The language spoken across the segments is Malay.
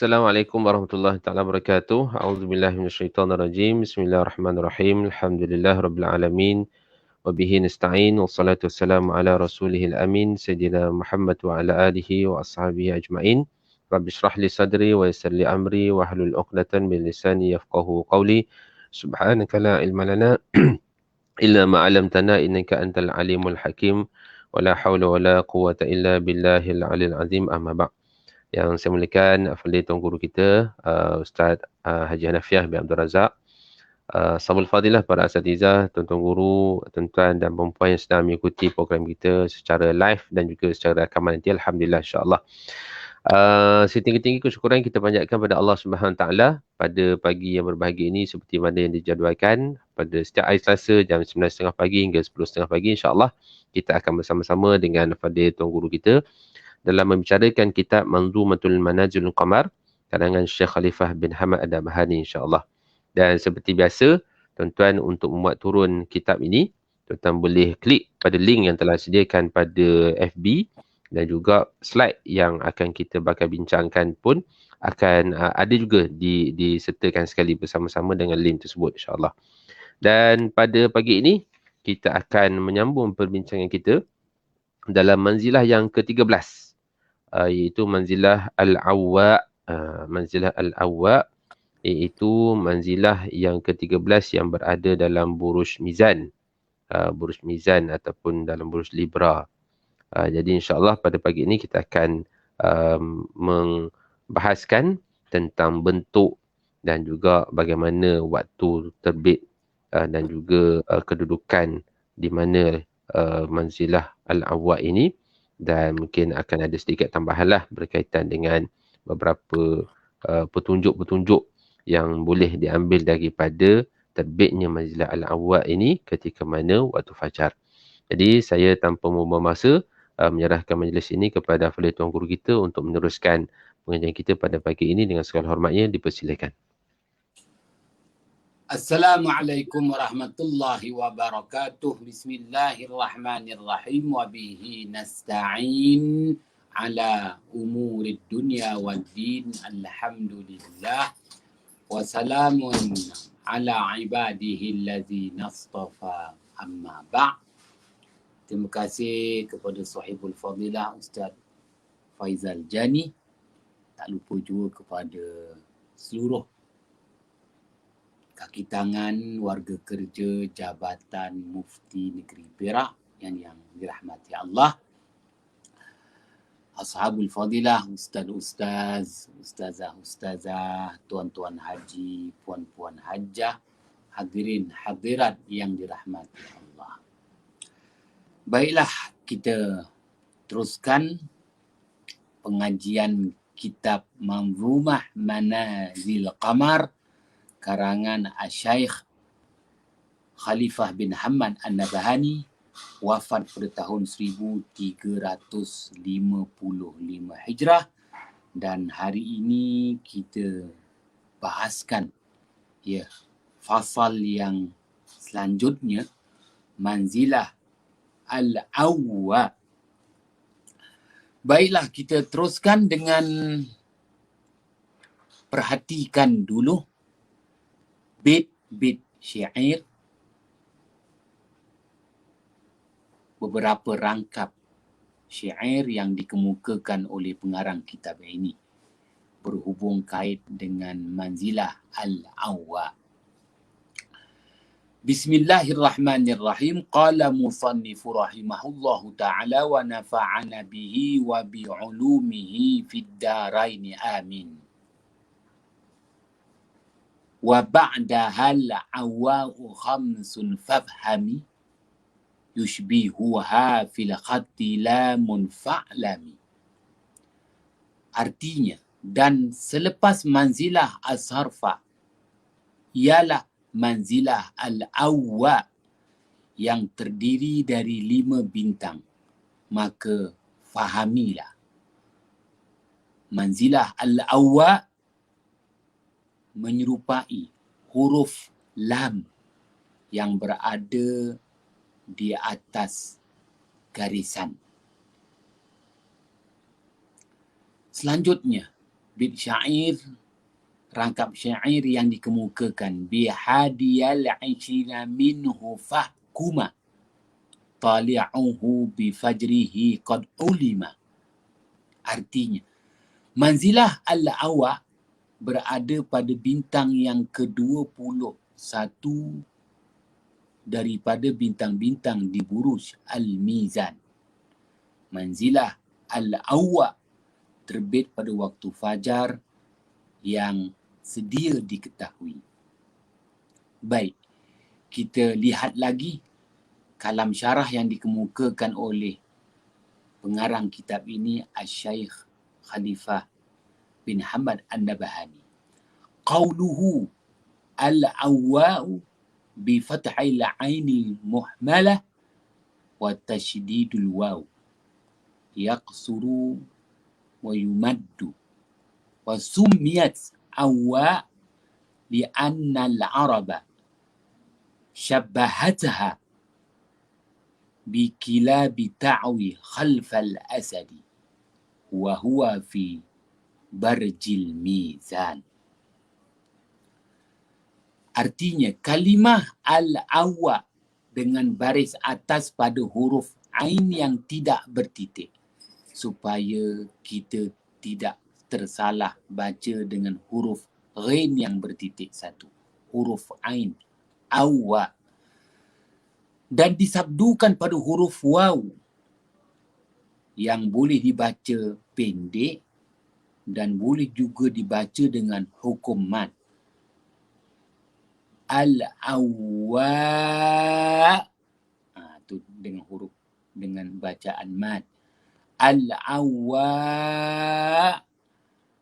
Assalamualaikum warahmatullahi taala wabarakatuh. A'udzubillahi minasyaitonirrajim. Bismillahirrahmanirrahim. Alhamdulillahirabbil alamin. Wa bihi nasta'in. Wassalatu wassalamu ala rasulihil amin sayyidina Muhammad wa ala alihi wa ashabihi ajmain. Rabbi shrah li sadri wa yassir li amri wa hlul 'uqdatam min lisani yafqahu qawli. Subhanaka la ilma lana illa ma 'allamtana innaka antal alimul hakim. Wa la haula wa la quwwata illa billahil aliyil azim. Amma ba'd. Yang saya muliakan Fadil Tuan Guru kita, Ustaz Haji Hanafiah bin Abdul Razak. Sahabat Fadilah, para asatizah, tuan-tuan guru, tuan-tuan dan perempuan yang sedang mengikuti program kita secara live dan juga secara rakaman nanti. Alhamdulillah, insyaAllah. Setinggi-tinggi kesyukuran kita panjatkan pada Allah Subhanahu Wa Taala pada pagi yang berbahagia ini seperti mana yang dijadualkan pada setiap hari Selasa jam 9.30 pagi hingga 10.30 pagi, insyaAllah kita akan bersama-sama dengan Fadil Tuan Guru kita dalam membicarakan kitab Manzumatul Manazilul Qamar karangan Syekh Khalifah bin Hamad Ad-Dabhani, insya-Allah. Dan seperti biasa, tuan-tuan untuk memuat turun kitab ini, tuan-tuan boleh klik pada link yang telah disediakan pada FB dan juga slide yang akan kita bakal bincangkan pun akan ada juga disertakan sekali bersama-sama dengan link tersebut, insya-Allah. Dan pada pagi ini kita akan menyambung perbincangan kita dalam manzilah yang ke-13, iaitu manzilah Al-Awwa. Manzilah Al-Awwa iaitu manzilah yang ke-13 yang berada dalam buruj mizan. Buruj mizan ataupun dalam buruj Libra. Jadi insya-Allah pada pagi ini kita akan membahaskan tentang bentuk dan juga bagaimana waktu terbit dan juga kedudukan di mana manzilah Al-Awwa ini, dan mungkin akan ada sedikit tambahanlah berkaitan dengan beberapa petunjuk-petunjuk yang boleh diambil daripada terbitnya manzilah Al-Awwa ini ketika mana waktu fajar. Jadi saya tanpa membuang masa menyerahkan majlis ini kepada Fadil Tuan Guru kita untuk meneruskan pengajian kita pada pagi ini. Dengan segala hormatnya dipersilakan. Assalamualaikum warahmatullahi wabarakatuh. Bismillahirrahmanirrahim. Wa bihi nasta'in ala umurid dunya wad din. Alhamdulillah. Wa salamun ala ibadihi allazi nastafa, amma ba'. Terima kasih kepada sahibul fadilah Ustaz Faizal Jani. Tak lupa juga kepada seluruh kaki tangan, warga kerja, jabatan Mufti Negeri Perak yang dirahmati Allah. Ashabul Fadilah, Ustaz-Ustaz, Ustazah-Ustazah, Tuan-Tuan Haji, Puan-Puan Hajah, hadirin hadirat yang dirahmati Allah. Baiklah, kita teruskan pengajian kitab Manzumah Manazil Qamar karangan Asy-Syaikh Khalifah bin Hamad Ad-Dabhani, wafat pada tahun 1355 Hijrah, dan hari ini kita bahaskan fasal yang selanjutnya, manzilah Al-Awwa. Baiklah, kita teruskan dengan perhatikan dulu bit-bit syair, beberapa rangkap syair yang dikemukakan oleh pengarang kitab ini berhubung kait dengan manzilah Al-Awwa. Bismillahirrahmanirrahim. Qala musannifu rahimahullahu ta'ala wa nafa'ana bihi wa bi'ulumihi fid daraini amin. Wa ba'daha al-awwa'u khamsun fafhami yushbihuha fil khatti lamun fa'lami. Artinya, dan selepas manzilah as-sarfa ialah manzilah Al-Awwa yang terdiri dari 5 bintang, maka fahamilah. Manzilah Al-Awwa menyerupai huruf lam yang berada di atas garisan. Selanjutnya, bait syair, rangkap syair yang dikemukakan bihadiyal 'ishrina minhu fahkuma tali'uhu bifajrihi qad ulima. Artinya, manzilah al-awa berada pada bintang yang ke-21 daripada bintang-bintang di buruj al-mizan. Manzilah al-awa terbit pada waktu fajar yang sedia diketahui. Baik, kita lihat lagi kalam syarah yang dikemukakan oleh pengarang kitab ini, Al-Syaikh Khalifah bin Hamad An-Nabahani. Qauluhu al-awwa'u bi fathil 'ainil muhmalah wa tasydidul waw yaqsuru wa yumaddu wa summiyat awwa li'anna al-araba syabbahatha bikilabi ta'wi khalfal asadi wa huwa fi barjil mizan. Artinya, kalimah al-awwa dengan baris atas pada huruf ain yang tidak bertitik, supaya kita tidak tersalah baca dengan huruf ghain yang bertitik satu, huruf ain, awwa, dan disabdukan pada huruf waw yang boleh dibaca pendek dan boleh juga dibaca dengan hukum mad. Al-awwa, tu dengan huruf, dengan bacaan mad. Al-awwa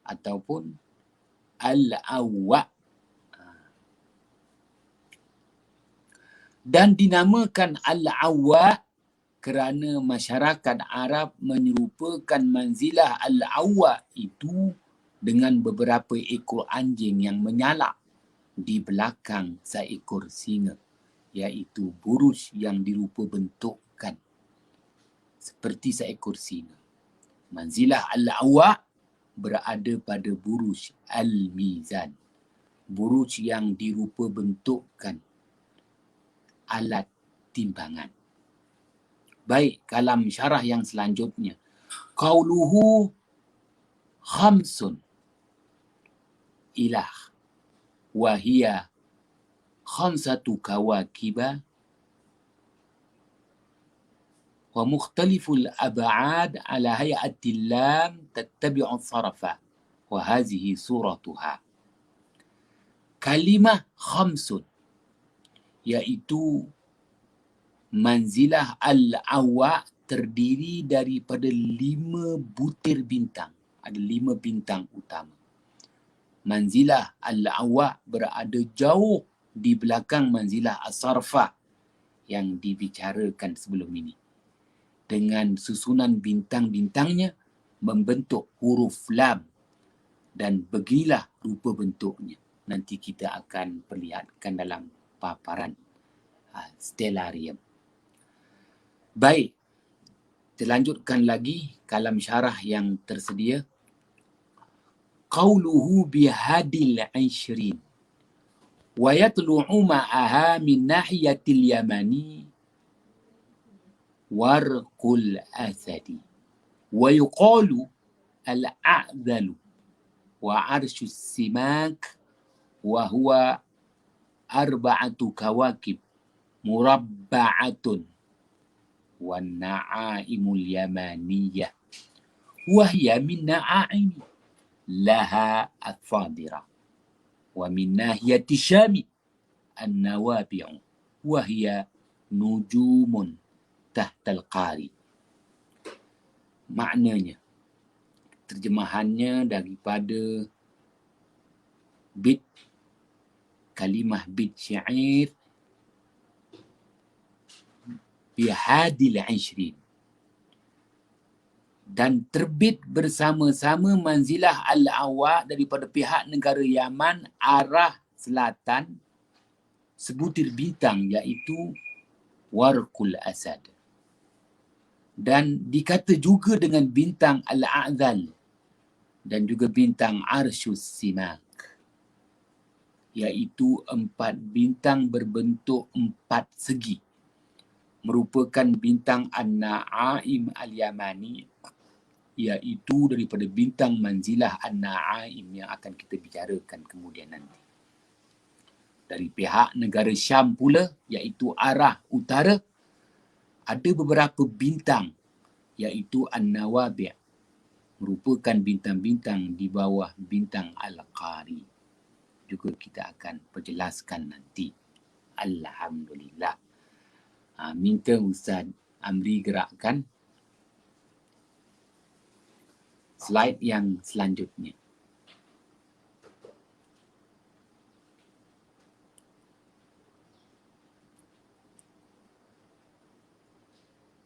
ataupun al-awwa. Dan dinamakan al-awwa kerana masyarakat Arab menyerupakan manzilah al-awwa itu dengan beberapa ekor anjing yang menyalak di belakang seekor singa, iaitu buruj yang dirupa bentukkan seperti seekor singa. Manzilah al-awwa berada pada buruj al-mizan, buruj yang dirupa bentukkan alat timbangan. Baik, kalam syarah yang selanjutnya. Qauluhu khamsun ilah wa hiya khamsatu kawakiba wa mukhtaliful ab'ad ala hayatil lam tattabi'u sarafa wa hazihi suratuha. Kalimah khamsun iaitu manzilah al-awwa terdiri daripada 5 butir bintang. Ada 5 bintang utama. Manzilah al-awwa berada jauh di belakang manzilah as-sarfa yang dibicarakan sebelum ini. Dengan susunan bintang-bintangnya membentuk huruf lam, dan beginilah rupa bentuknya. Nanti kita akan perlihatkan dalam paparan stellarium. Baik, kita lanjutkan lagi kalam syarah yang tersedia. Qauluhu bihadil 'ishrin wa yatlu'u ma'aha min nahiyatil yamani warqul asadi wa yuqalu al-a'dhalu wa arshus simak wa huwa arba'atu kawakib murabba'atun wa na'aimul yamaniyah wa hiya min na'aim laha al-fadira wa min nahiyati syami an-nawabi'u wa hiya nujumun tahtal qari. Maknanya, terjemahannya daripada bait kalimah bait syair bihadil 'ishrin, dan terbit bersama-sama manzilah al-awwa daripada pihak negara Yaman arah selatan sebutir bintang, iaitu warqul asad. Dan dikata juga dengan bintang al-a'dhal dan juga bintang Arsyus Simak, iaitu 4 bintang berbentuk 4 segi, merupakan bintang An-Na'aim Al-Yamani, iaitu daripada bintang Manzilah An-Na'aim yang akan kita bicarakan kemudian nanti. Dari pihak negara Syam pula, iaitu arah utara, ada beberapa bintang, iaitu An-Nawabi', merupakan bintang-bintang di bawah bintang Al-Qari. Juga kita akan perjelaskan nanti. Alhamdulillah. Minta Ustaz Amri gerakkan slide yang selanjutnya.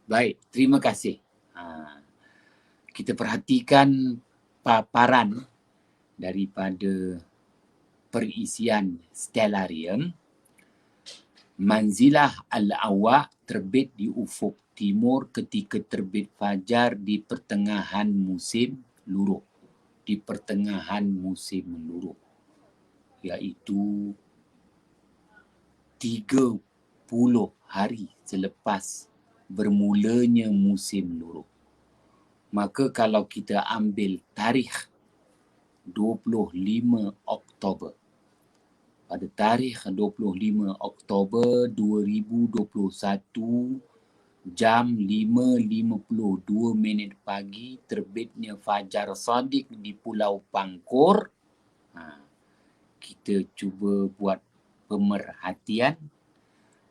Baik, terima kasih. Kita perhatikan paparan daripada perisian stellarium. Manzilah Al-Awwa terbit di ufuk timur ketika terbit fajar di pertengahan musim luruh. Di pertengahan musim luruh, iaitu 30 hari selepas bermulanya musim luruh. Maka kalau kita ambil tarikh 25 Oktober, pada tarikh 25 Oktober 2021, jam 5.52 pagi, terbitnya Fajar Shadiq di Pulau Pangkor. Kita cuba buat pemerhatian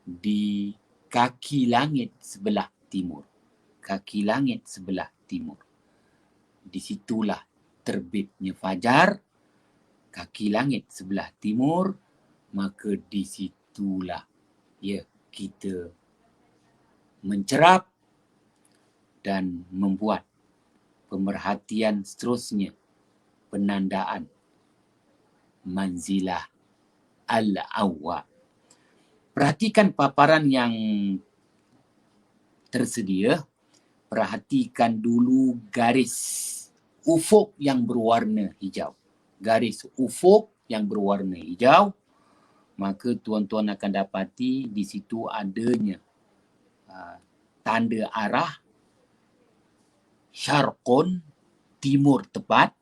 di kaki langit sebelah timur. Kaki langit sebelah timur. Di situlah terbitnya fajar, kaki langit sebelah timur, maka di situlah kita mencerap dan membuat pemerhatian seterusnya, penandaan Manzilah Al-Awwa. Perhatikan paparan yang tersedia. Perhatikan dulu garis ufuk yang berwarna hijau. Garis ufuk yang berwarna hijau, maka tuan-tuan akan dapati di situ adanya tanda arah syarqun, timur tepat,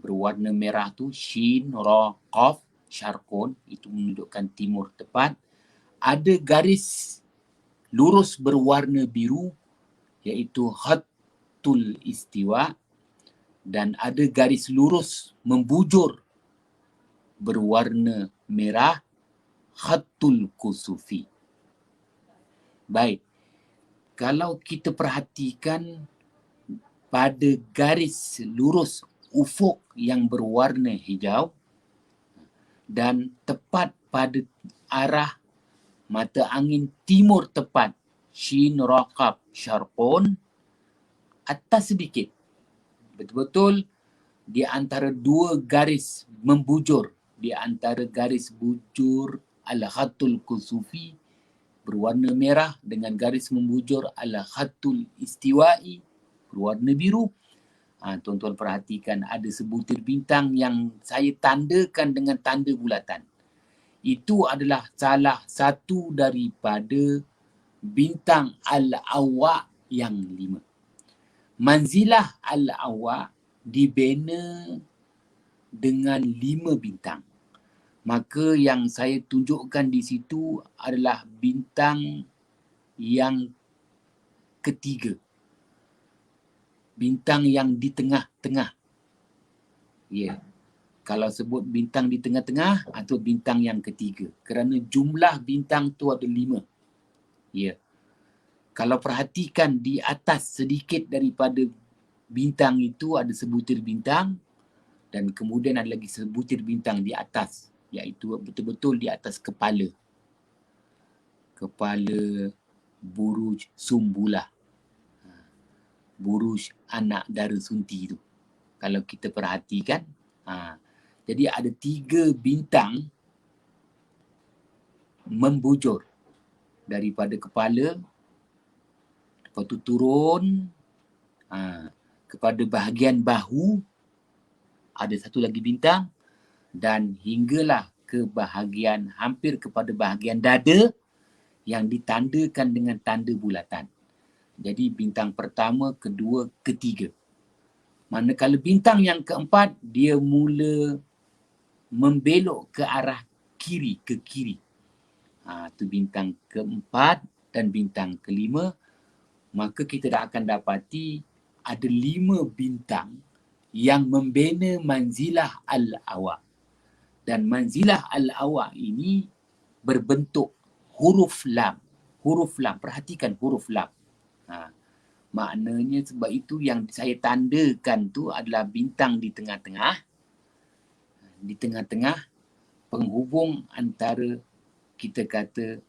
berwarna merah tu shin, ra, qaf, syarqun, itu menunjukkan timur tepat. Ada garis lurus berwarna biru, iaitu khattul istiwa, dan ada garis lurus membujur berwarna merah, khattul kusufi. Baik, kalau kita perhatikan pada garis lurus ufuk yang berwarna hijau dan tepat pada arah mata angin timur tepat, shin, raqab, syarqun, atas sedikit, betul-betul di antara dua garis membujur, di antara garis bujur al-khatul kusufi berwarna merah dengan garis membujur al-khatul istiwa'i berwarna biru. Tuan-tuan perhatikan ada sebutir bintang yang saya tandakan dengan tanda bulatan. Itu adalah salah satu daripada bintang Al-Awwa yang 5. Manzilah Al-Awwa dibina dengan 5 bintang. Maka yang saya tunjukkan di situ adalah bintang yang ketiga. Bintang yang di tengah-tengah. Kalau sebut bintang di tengah-tengah, atau bintang yang ketiga. Kerana jumlah bintang tu ada 5. Kalau perhatikan di atas sedikit daripada bintang itu ada sebutir bintang, dan kemudian ada lagi sebutir bintang di atas, iaitu betul-betul di atas kepala. Kepala buruj Sumbulah. Buruj anak dara sunti itu. Kalau kita perhatikan, jadi ada 3 bintang membujur daripada kepala, lepas tu turun kepada bahagian bahu, ada satu lagi bintang, dan hinggalah ke bahagian hampir kepada bahagian dada yang ditandakan dengan tanda bulatan. Jadi bintang pertama, kedua, ketiga. Manakala bintang yang keempat, dia mula membelok ke arah kiri, ke kiri. Itu bintang keempat dan bintang kelima. Maka kita dah akan dapati ada 5 bintang yang membina manzilah al-awa. Dan manzilah al-awa ini berbentuk huruf lam. Huruf lam, perhatikan huruf lam. Maknanya sebab itu yang saya tandakan tu adalah bintang di tengah-tengah. Di tengah-tengah penghubung antara kita kata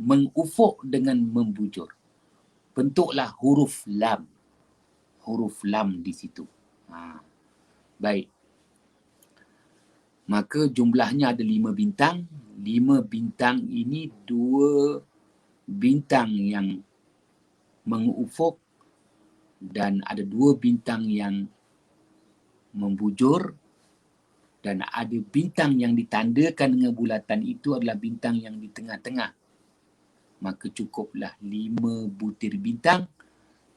mengufuk dengan membujur. Bentuklah huruf lam. Huruf lam di situ. Baik. Maka jumlahnya ada 5 bintang. 5 bintang ini 2 bintang yang mengufuk dan ada 2 bintang yang membujur, dan ada bintang yang ditandakan dengan bulatan itu adalah bintang yang di tengah-tengah. Maka cukuplah 5 butir bintang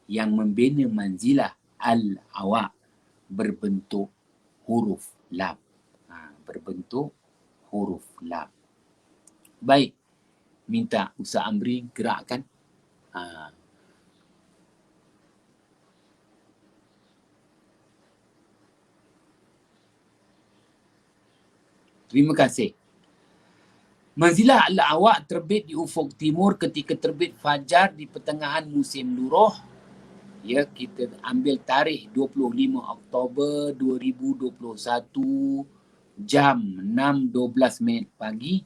yang membina manzilah al-awa berbentuk huruf lam. Berbentuk huruf lam. Baik, minta Ustaz Amri gerakkan. Terima kasih. Manzilah al-awa terbit di ufuk timur ketika terbit fajar di pertengahan musim luruh. Ya, kita ambil tarikh 25 Oktober 2021 jam 6.12 minit pagi,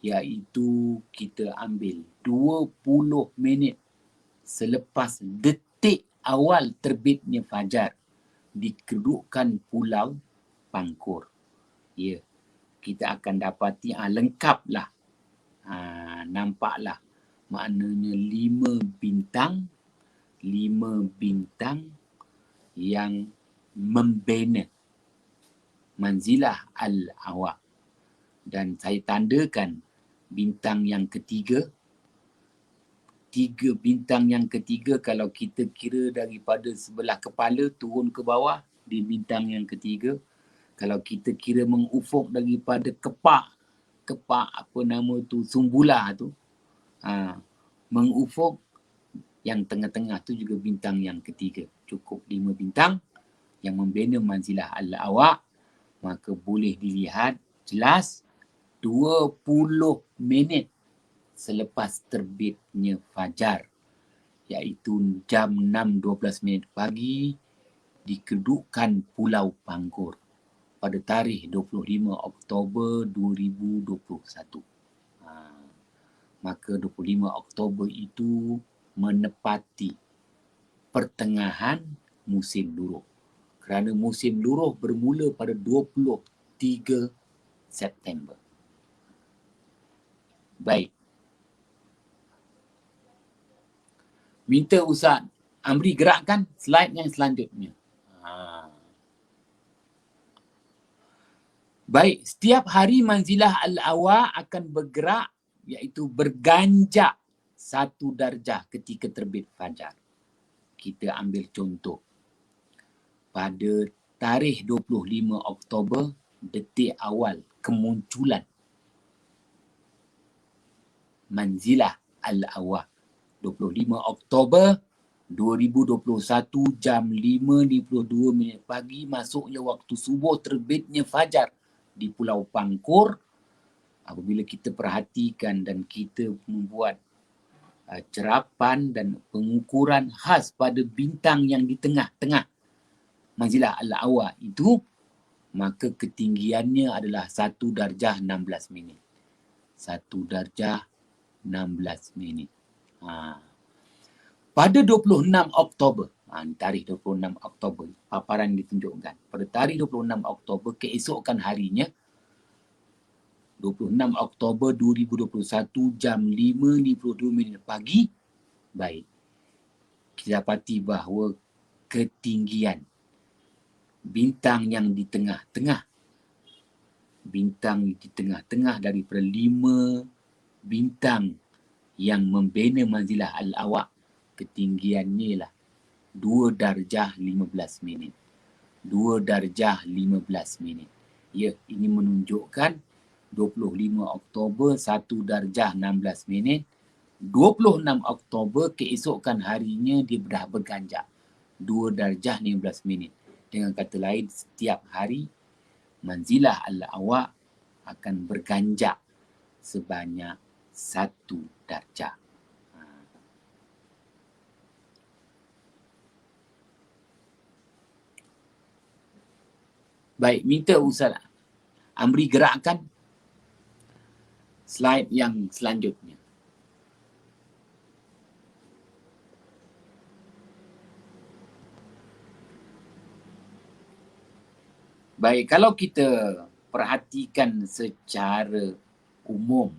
iaitu kita ambil 20 minit selepas detik awal terbitnya fajar di kedudukan Pulau Pangkor. Ya, kita akan dapati lengkaplah. Nampaklah maknanya 5 bintang yang membina manzilah al-awa. Dan saya tandakan bintang yang ketiga. 3 bintang yang ketiga, kalau kita kira daripada sebelah kepala turun ke bawah di bintang yang ketiga. Kalau kita kira mengufuk daripada kepak apa nama tu, sumbulah tu, mengufuk yang tengah-tengah tu juga bintang yang ketiga. Cukup 5 bintang yang membina manzilah al-awa. Maka boleh dilihat jelas 20 minit selepas terbitnya fajar, iaitu jam 6.12 minit pagi di kedudukan Pulau Pangkor pada tarikh 25 Oktober 2021. Maka 25 Oktober itu menepati pertengahan musim luruh. Kerana musim luruh bermula pada 23 September. Baik. Minta Ustaz Amri gerakkan slide yang selanjutnya. Baik, setiap hari manzilah al-awa akan bergerak, iaitu berganjak 1 darjah ketika terbit fajar. Kita ambil contoh. Pada tarikh 25 Oktober, detik awal kemunculan manzilah al-awa. 25 Oktober 2021 jam 5.52 minit pagi, masuknya waktu subuh, terbitnya fajar di Pulau Pangkor. Apabila kita perhatikan dan kita membuat cerapan dan pengukuran khas pada bintang yang di tengah-tengah manzilah al-awa itu, maka ketinggiannya adalah 1 darjah 16 minit. 1 darjah 16 minit. Pada 26 Oktober, tarikh 26 Oktober, paparan ditunjukkan. Pada tarikh 26 Oktober, keesokan harinya, 26 Oktober 2021 jam 5.52 minit pagi, baik, kita dapati bahawa ketinggian bintang yang di tengah-tengah. Bintang di tengah-tengah daripada 5 bintang yang membina manzilah al-awak. Ketinggiannya ialah 2 darjah 15 minit. 2 darjah 15 minit. Ya, ini menunjukkan 25 Oktober 1 darjah 16 minit. 26 Oktober keesokan harinya dia dah berganjak 2 darjah 15 minit. Dengan kata lain, setiap hari manzilah al-awak akan berganjak sebanyak 1 darjah. Baik, minta Ustaz Amri gerakkan slide yang selanjutnya. Baik, kalau kita perhatikan secara umum,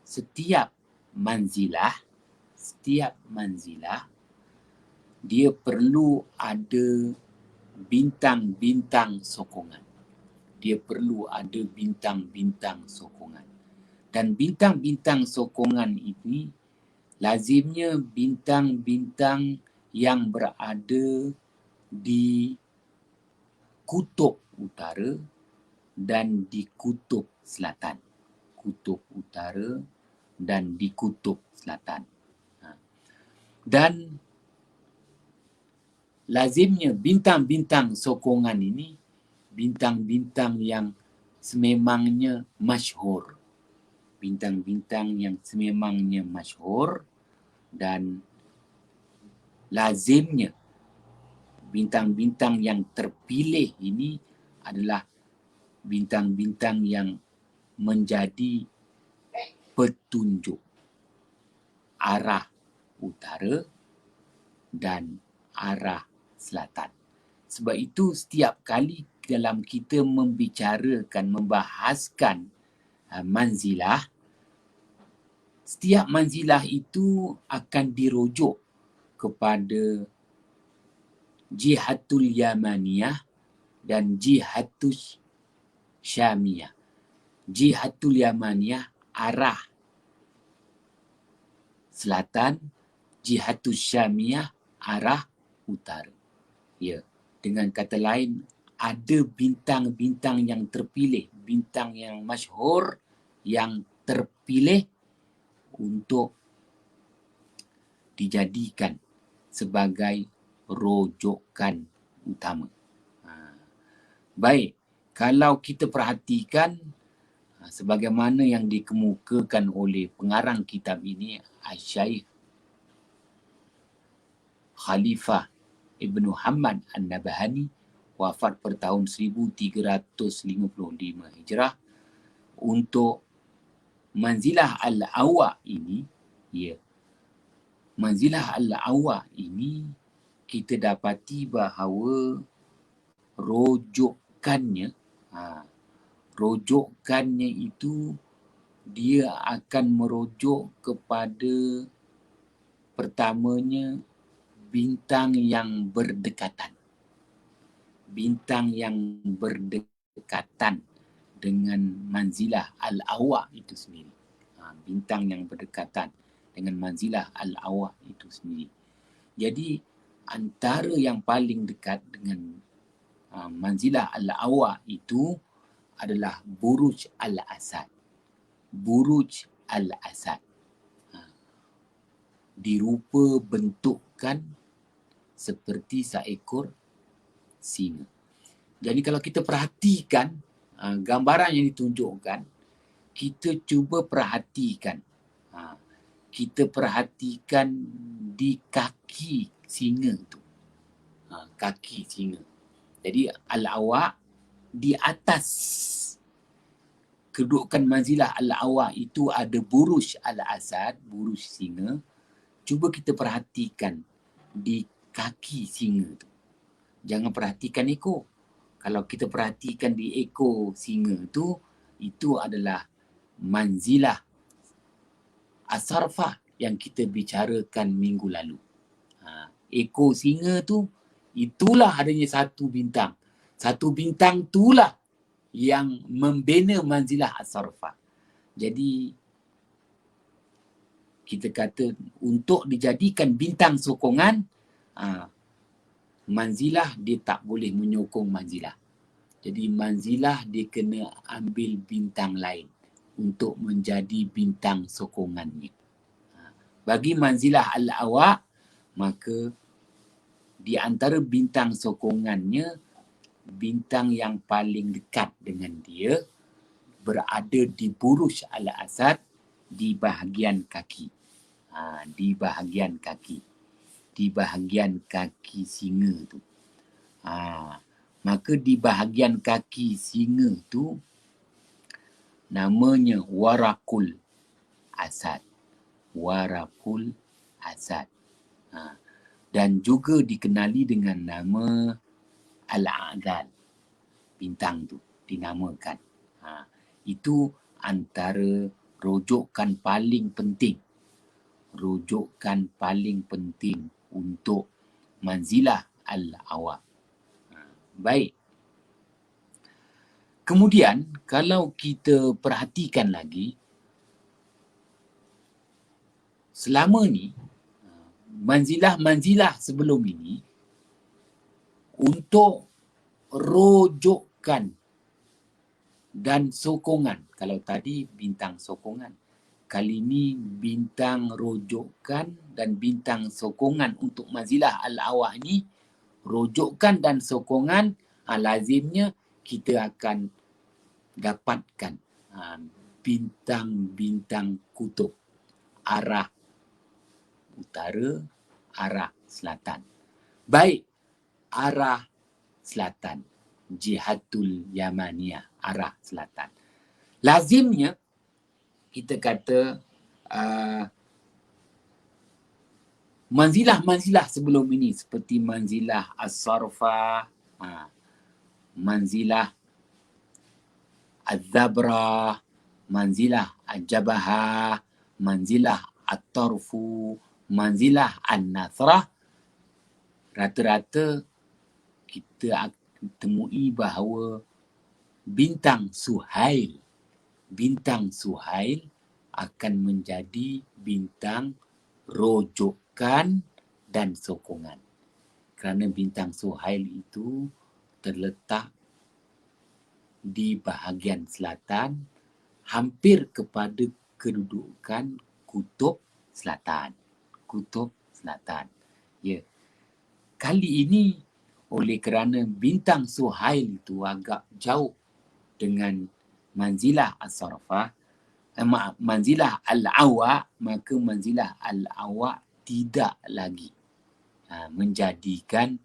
setiap manzilah dia perlu ada bintang-bintang sokongan. Dan bintang-bintang sokongan ini lazimnya bintang-bintang yang berada di kutub utara dan di kutub selatan. Dan lazimnya bintang-bintang sokongan ini bintang-bintang yang sememangnya masyhur. Dan lazimnya bintang-bintang yang terpilih ini adalah bintang-bintang yang menjadi petunjuk arah utara dan arah selatan. Sebab itu setiap kali dalam kita membahaskan manzilah, setiap manzilah itu akan dirujuk kepada jihatul yamaniyah dan jihatul syamiyah. Jihatul yamaniyah arah selatan, jihatul syamiyah arah utara. Ya, dengan kata lain, ada bintang-bintang yang terpilih, bintang yang masyhur yang terpilih untuk dijadikan sebagai rujukan utama. Baik, kalau kita perhatikan sebagaimana yang dikemukakan oleh pengarang kitab ini, Syekh Khalifah Ibn Hamad An-Nabhani, wafat pada tahun 1355 Hijrah. Untuk manzilah al-awwa ini, manzilah al-awwa ini kita dapati bahawa rujukannya itu dia akan merujuk kepada pertamanya bintang yang berdekatan dengan manzilah al-awwa itu sendiri. Bintang yang berdekatan dengan manzilah al-awwa itu sendiri. Jadi antara yang paling dekat dengan manzilah al-awwa itu adalah Buruj al-Asad. Dirupa bentukkan seperti seekor singa. Jadi kalau kita perhatikan gambaran yang ditunjukkan, kita cuba perhatikan. Kita perhatikan di kaki singa itu. Kaki singa. Jadi al-awwa di atas kedudukan manzilah al-awwa itu ada buruj al-asad, buruj singa. Cuba kita perhatikan di kaki singa itu. Jangan perhatikan ekor. Kalau kita perhatikan di ekor singa itu adalah manzilah asarfah yang kita bicarakan minggu lalu. ekor singa tu, itulah adanya satu bintang. Satu bintang itulah yang membina manzilah as-sarfah. Jadi kita kata untuk dijadikan bintang sokongan, manzilah dia tak boleh menyokong manzilah. Jadi manzilah dia kena ambil bintang lain untuk menjadi bintang sokongannya. Bagi manzilah al-awaq, maka di antara bintang sokongannya, bintang yang paling dekat dengan dia berada di buruj al-asad, di bahagian kaki. Di bahagian kaki. Di bahagian kaki singa tu. Maka di bahagian kaki singa tu namanya Warakul Asad. Warakul Asad. Dan juga dikenali dengan nama Al-A'dal. Bintang tu dinamakan. Itu antara rujukan paling penting. Rujukan paling penting untuk manzilah al-awaq. Baik. Kemudian, kalau kita perhatikan lagi, selama ni, manzilah-manzilah sebelum ini, untuk rujukan dan sokongan. Kalau tadi bintang sokongan, kali ini bintang rujukan dan bintang sokongan untuk manzilah al-awaq ni, rujukan dan sokongan, lazimnya kita akan dapatkan bintang-bintang kutub, arah utara, arah selatan. Baik arah selatan, jihatul yamaniyah, arah selatan. Lazimnya kita kata manzilah-manzilah sebelum ini seperti manzilah as-sarfah, manzilah az-zabra, manzilah al-jabahah, manzilah at-tarfu, manzilah an-nasrah, rata-rata kita temui bahawa bintang Suhail akan menjadi bintang rujukan dan sokongan. Kerana bintang Suhail itu terletak di bahagian selatan, hampir kepada kedudukan kutub selatan. Kutub selatan. Ya. Kali ini, oleh kerana bintang Suhail itu agak jauh dengan manzilah as-sarfah, manzilah al-awaq, maka manzilah al-awaq tidak lagi menjadikan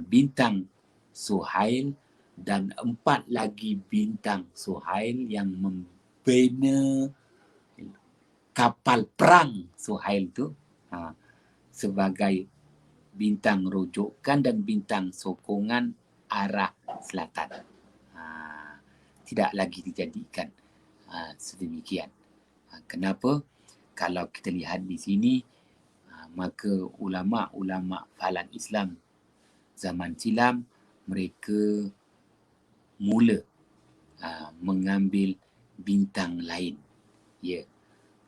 bintang Suhail dan 4 lagi bintang Suhail yang membina kapal perang Suhail itu sebagai bintang rujukan dan bintang sokongan arah selatan. Tidak lagi dijadikan sedemikian. Kenapa? Kalau kita lihat di sini, maka ulama-ulama falak Islam zaman silam, mereka mula mengambil bintang lain. Ya,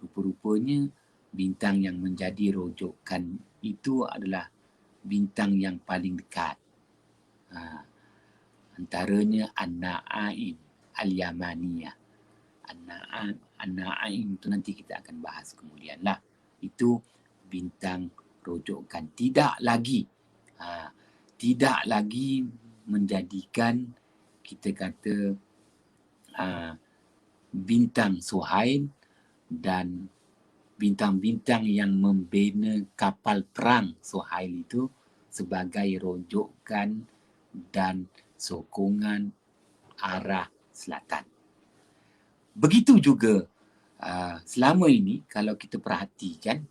rupa-rupanya bintang yang menjadi rujukan itu adalah bintang yang paling dekat. Antaranya An-Na'aim Al-Yamaniyah. An-Na'aim itu nanti kita akan bahas kemudian lah. Itu bintang rujukan. Tidak lagi menjadikan, kita kata, bintang Suhail dan bintang-bintang yang membina kapal perang Suhail itu sebagai rujukan dan sokongan arah selatan. Begitu juga selama ini kalau kita perhatikan,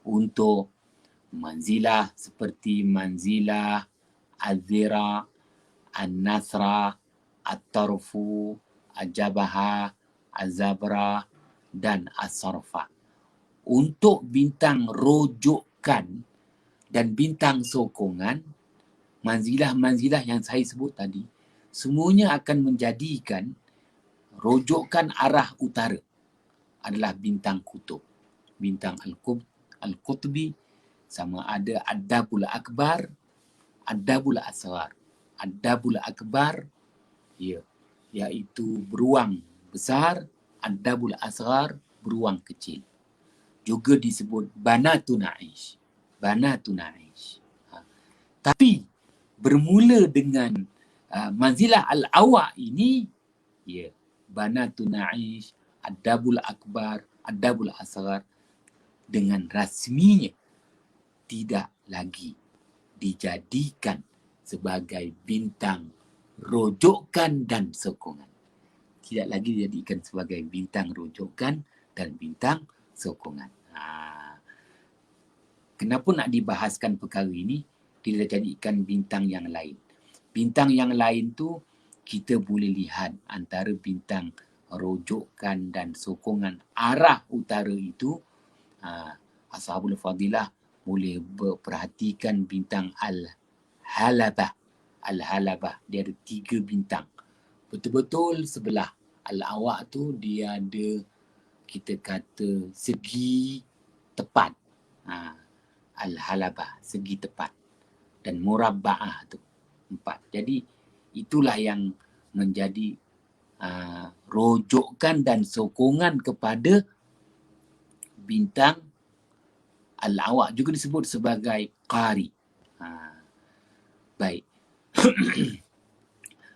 untuk manzilah seperti manzilah az-zira, an-nasra, at-tarfu, al-jabahah, az-zabra dan as-sarfah. Untuk bintang rujukan, dan bintang sokongan, manzilah-manzilah yang saya sebut tadi, semuanya akan menjadikan rojokan arah utara adalah bintang kutub. Bintang Al-Qutbi, sama ada Ad-Dabul Akbar, Ad-Dabul Asghar. Ad-Dabul Akbar, iaitu beruang besar, Ad-Dabul Asghar, beruang kecil. Juga disebut Banatun Aish. Banatun Aish. Tapi bermula dengan manzilah Al-Awa ini, Banatun Aish, Ad-Dabul Akbar, Ad-Dabul Asghar, dengan rasminya tidak lagi dijadikan sebagai bintang rojokan dan sokongan. Tidak lagi dijadikan sebagai bintang rojokan dan bintang sokongan. Kenapa nak dibahaskan perkara ini? Tidak jadikan bintang yang lain. Bintang yang lain tu kita boleh lihat antara bintang rojokan dan sokongan arah utara itu, Ashabul Fadilah boleh perhatikan bintang Al-Halabah. Al-Halabah, dia ada 3 bintang. Betul-betul sebelah. Al-Awa tu dia ada, kita kata, segi tepat. Al-Halabah, segi tepat. Dan Murabba'ah tu 4. Jadi itulah yang menjadi rojokan dan sokongan kepada bintang Al-Awa, juga disebut sebagai Qari. Baik.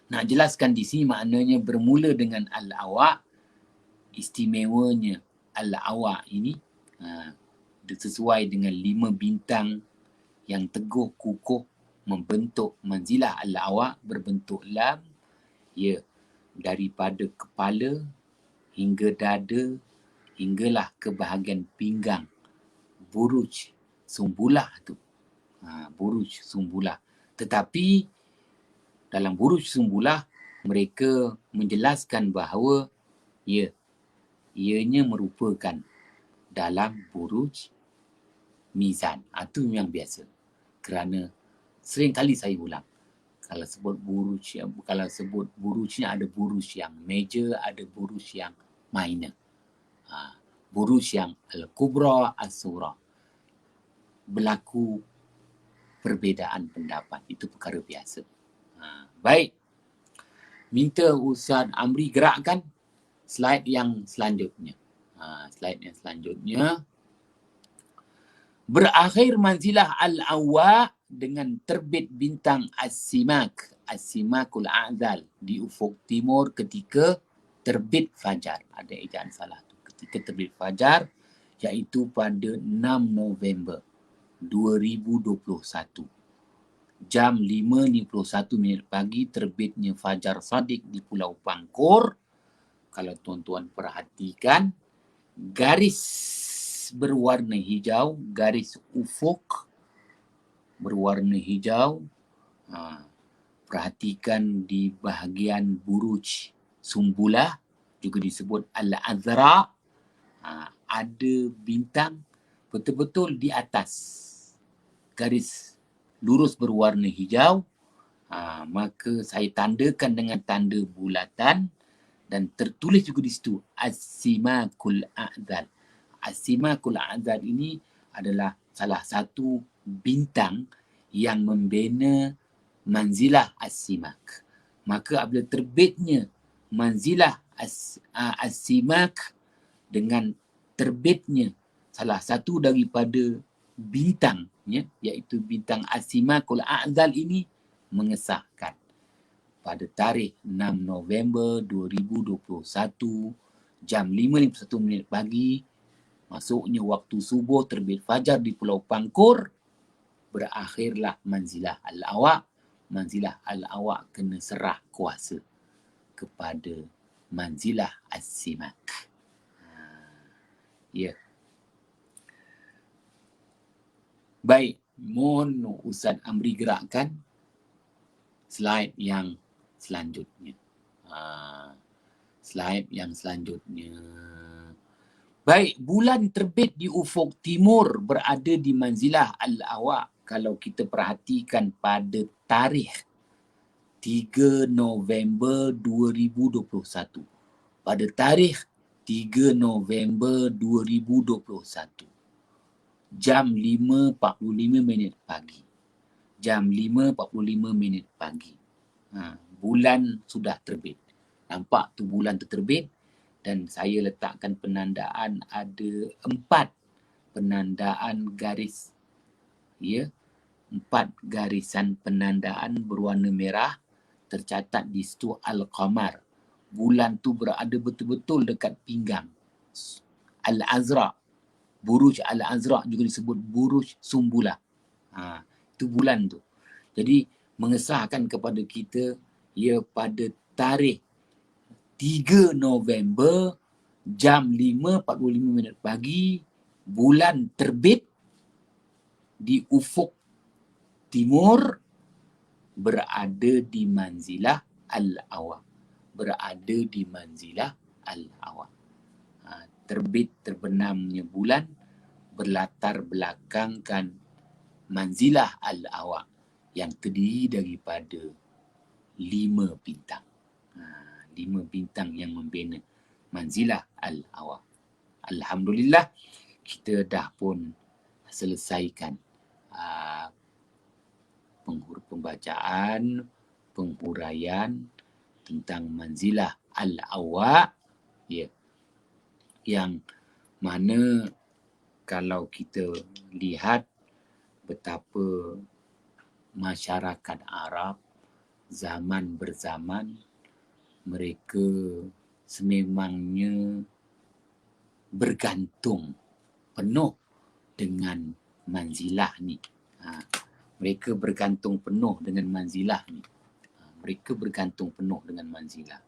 Nak jelaskan di sini maknanya bermula dengan Al-Awa, istimewanya Al-Awa ini sesuai dengan 5 bintang yang teguh kukuh membentuk manzilah Al-Awa berbentuk lam, daripada kepala hingga dada hinggalah ke bahagian pinggang, buruj sumbulah tu. Buruj sumbulah. Tetapi dalam buruj sumbulah mereka menjelaskan bahawa ianya merupakan dalam buruj mizan. Itu yang biasa. Kerana sering kali saya ulang, kalau sebut burujnya ada buruj yang major, ada buruj yang minor. Buruj yang Al-Kubra, As-Surah, berlaku perbezaan pendapat. Itu perkara biasa. Baik. Minta Ustaz Amri gerakkan slide yang selanjutnya. Slide yang selanjutnya. Berakhir manzilah Al-Awa dengan terbit bintang As-Simak, As-Simakul A'zal di ufuk timur ketika terbit fajar. Ada ejaan salah tu. Ketika terbit fajar, iaitu pada 6 November 2021. Jam 5.51 pagi terbitnya Fajar Sadiq di Pulau Pangkor. Kalau tuan-tuan perhatikan, garis berwarna hijau, garis ufuk berwarna hijau. Perhatikan di bahagian buruj sumbulah, juga disebut Al-Azra, ada bintang betul-betul di atas garis lurus berwarna hijau. Maka saya tandakan dengan tanda bulatan dan tertulis juga di situ As-Simakul A'zal. As-Simakul A'zal ini adalah salah satu bintang yang membina manzilah As-Simak. Maka apabila terbitnya manzilah As-Simak dengan terbitnya salah satu daripada bintangnya, iaitu bintang As-Simakul A'zal ini, mengesahkan pada tarikh 6 November 2021 jam 5.51 pagi, masuknya waktu subuh terbit fajar di Pulau Pangkor, berakhirlah manzilah Al-Awa. Manzilah Al-Awa kena serah kuasa kepada manzilah As-Simak. Baik, mohon Ustaz Amri gerakkan slide yang selanjutnya. Slide yang selanjutnya. Baik, bulan terbit di ufuk timur berada di manzilah Al-Awa kalau kita perhatikan pada tarikh 3 November 2021. Pada tarikh 3 November 2021. Jam 5.45 pagi. Jam 5.45 pagi. Bulan sudah terbit. Nampak tu bulan tu terbit dan saya letakkan penandaan ada 4 penandaan garis. Ya, 4 garisan penandaan berwarna merah tercatat di situ Al-Qamar. Bulan tu berada betul-betul dekat pinggang. Al-Azra. Buruj Al-Azra juga disebut Buruj Sumbulah. Itu bulan tu. Jadi mengesahkan kepada kita, ya, pada tarikh 3 November jam 5.45 pagi, bulan terbit di ufuk timur berada di manzilah Al-Awa. Berada di manzilah Al-Awa. Terbit terbenamnya bulan berlatar belakangkan manzilah Al-Awa yang terdiri daripada 5 bintang. 5 bintang yang membina manzilah Al-Awa. Alhamdulillah, kita dah pun selesaikan pembacaan, penghuraian tentang manzilah Al-Awa, ya, yang mana kalau kita lihat betapa masyarakat Arab zaman berzaman mereka sememangnya bergantung penuh dengan manzilah ni. Mereka bergantung penuh dengan manzilah ni. Mereka bergantung penuh dengan manzilah.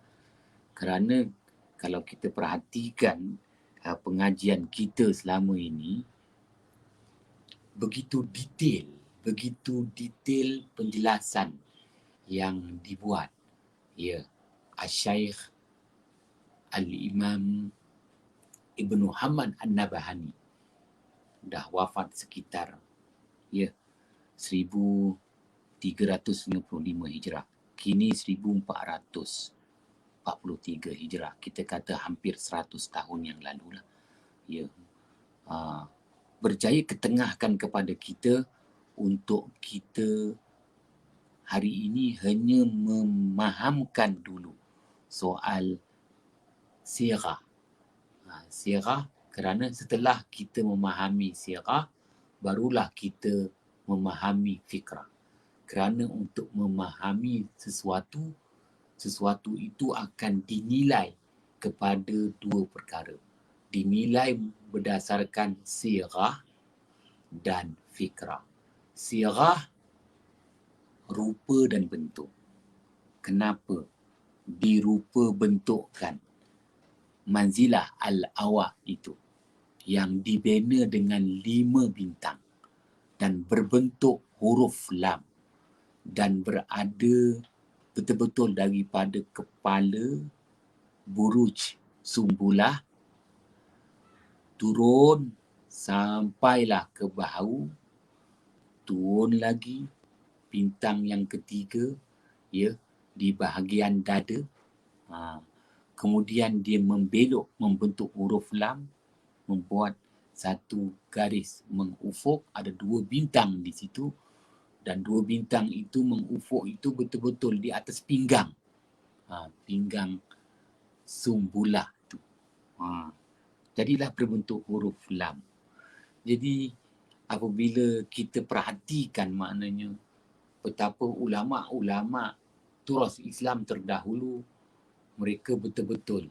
Kerana kalau kita perhatikan pengajian kita selama ini, begitu detail penjelasan yang dibuat. Ya, Asy-Syaikh Al-Imam Ibn Muhammad An-Nabahani dah wafat sekitar 1355 Hijrah. Kini 1443 Hijrah. Kita kata hampir 100 tahun yang lalu lah. Ya. Berjaya ketengahkan kepada kita untuk kita hari ini hanya memahamkan dulu soal sirah. Sirah, kerana setelah kita memahami sirah, barulah kita memahami fikrah. Kerana untuk memahami sesuatu itu akan dinilai kepada 2 perkara. Dinilai berdasarkan sirah dan fikrah. Sirah, rupa dan bentuk. Kenapa dirupa bentukkan manzilah Al-Awa itu yang dibina dengan 5 bintang dan berbentuk huruf lam dan berada betul-betul daripada kepala buruj Sumbulah turun sampailah ke bahu, turun lagi bintang yang ketiga, ya, di bahagian dada. Kemudian dia membelok membentuk huruf lam, membuat satu garis mengufuk, ada 2 bintang di situ, dan 2 bintang itu mengufuk itu betul-betul di atas pinggang. Pinggang Sumbulah tu. Jadilah berbentuk huruf lam. Jadi apabila kita perhatikan maknanya betapa ulama-ulama turas Islam terdahulu mereka betul-betul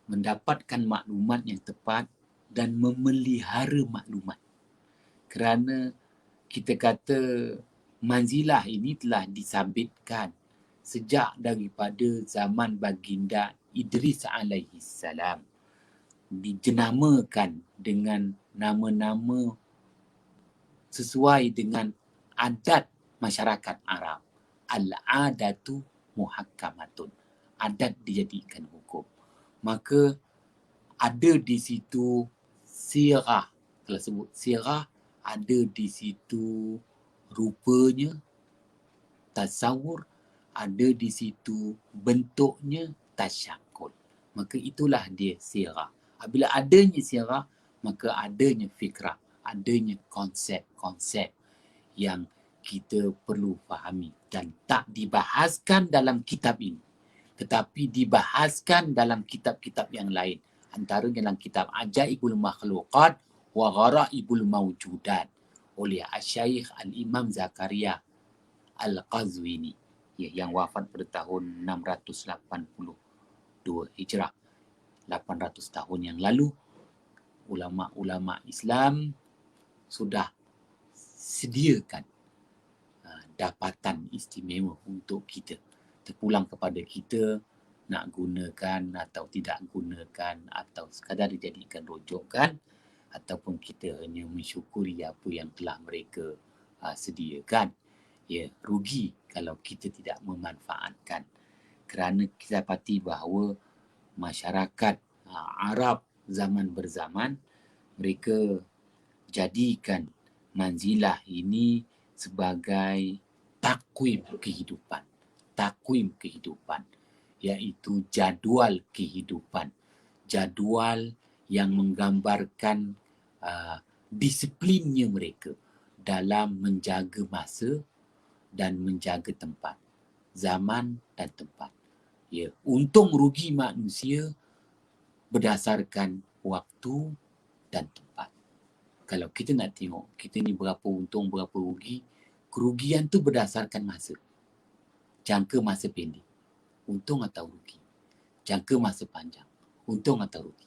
mendapatkan maklumat yang tepat dan memelihara maklumat. Kerana kita kata manzilah ini telah disabitkan sejak daripada zaman baginda Idris alaihi salam. Dijenamakan dengan nama-nama sesuai dengan adat masyarakat Arab. Al-adatu muhakkamatun. Adat dijadikan hukum. Maka ada di situ sirah. Kalau sebut sirah, ada di situ rupanya, tasawur, ada di situ bentuknya, tasyakul. Maka itulah dia sirah. Apabila adanya sirah, maka adanya fikrah, adanya konsep-konsep yang kita perlu fahami dan tak dibahaskan dalam kitab ini, tetapi dibahaskan dalam kitab-kitab yang lain. Antaranya dalam kitab Ajaibul Makhluqat wa Gharaibul Mawjudat oleh Asy-Syaikh Al-Imam Zakaria Al-Qazwini, yang wafat pada tahun 682 Hijrah. 800 tahun yang lalu, ulama-ulama Islam sudah sediakan dapatan istimewa untuk kita. Terpulang kepada kita nak gunakan atau tidak gunakan, atau sekadar dijadikan rujukan, ataupun kita hanya mensyukuri apa yang telah mereka sediakan. Ya, rugi kalau kita tidak memanfaatkan. Kerana kita dapati bahawa masyarakat Arab zaman berzaman, mereka jadikan manzilah ini sebagai takwim kehidupan. Takwim kehidupan, iaitu jadual kehidupan. Jadual yang menggambarkan disiplinnya mereka dalam menjaga masa dan menjaga tempat, zaman dan tempat. Ya, untung rugi manusia berdasarkan waktu dan tempat. Kalau kita nak tengok, kita ni berapa untung, berapa rugi, kerugian tu berdasarkan masa. Jangka masa pendek, untung atau rugi. Jangka masa panjang, untung atau rugi.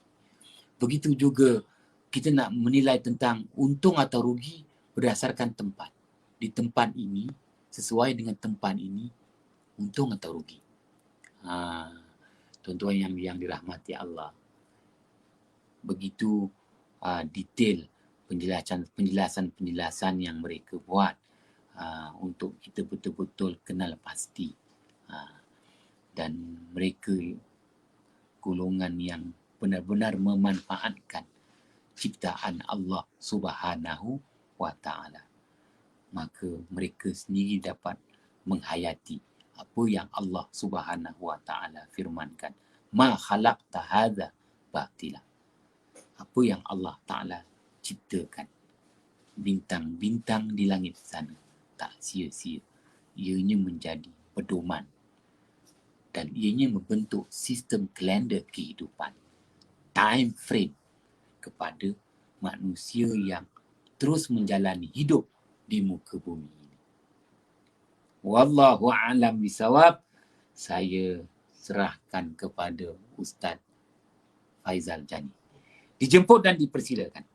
Begitu juga kita nak menilai tentang untung atau rugi berdasarkan tempat. Di tempat ini, sesuai dengan tempat ini, untung atau rugi. Tuan-tuan yang dirahmati Allah, begitu detail penjelasan yang mereka buat untuk kita betul-betul kenal pasti. Dan mereka golongan yang benar-benar memanfaatkan ciptaan Allah Subhanahu wa Ta'ala. Maka mereka sendiri dapat menghayati apa yang Allah Subhanahu wa Ta'ala firmankan. Ma khalaqta hadza batila. Apa yang Allah Ta'ala ciptakan, bintang-bintang di langit sana, tak sia-sia. Ianya menjadi pedoman dan ianya membentuk sistem kalender kehidupan, time frame kepada manusia yang terus menjalani hidup di muka bumi ini. Wallahu a'lam bisawab. Saya serahkan kepada Ustaz Faizal Jani. Dijemput dan dipersilakan.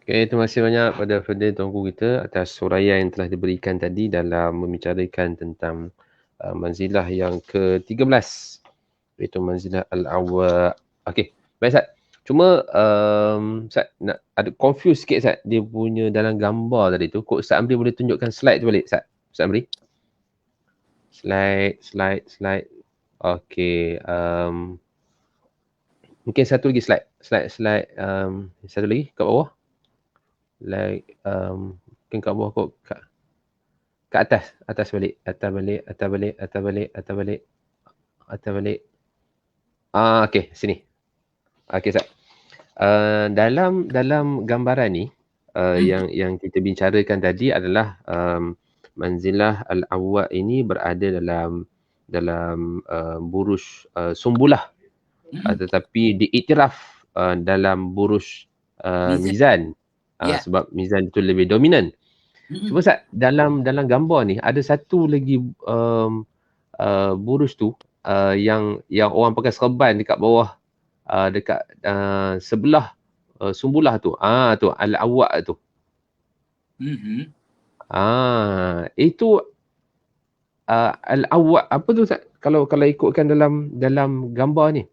Okay, terima kasih banyak pada Fadil Tuanku kita atas huraian yang telah diberikan tadi dalam membicarakan tentang manzilah yang ke-13, iaitu manzilah Al-Awwa. Okey, baik Ustaz. Cuma Ustaz nak ada confuse sikit Ustaz, dia punya dalam gambar tadi tu. Kok Ustaz Amri boleh tunjukkan slide tu balik Ustaz? Ustaz Amri? Slide. Okey, mungkin satu lagi slide. Satu lagi kat bawah. Mungkin kat bawah kok kat atas balik. Atas balik. Okey, sini. Okey Ustaz. Dalam gambaran ni yang kita bicarakan tadi adalah manzilah Al-Awwa ini berada dalam buruj Sumbulah, tetapi diiktiraf dalam buruj Mizan. Sebab Mizan itu lebih dominan. Cuma Ustaz, dalam gambar ni ada satu lagi buruj tu yang orang pakai serban dekat bawah, dekat sebelah Sumbulah tu. Tu Al-Awwa tu. Itu Al-Awwa apa tu Ustaz? Kalau ikutkan dalam gambar ni.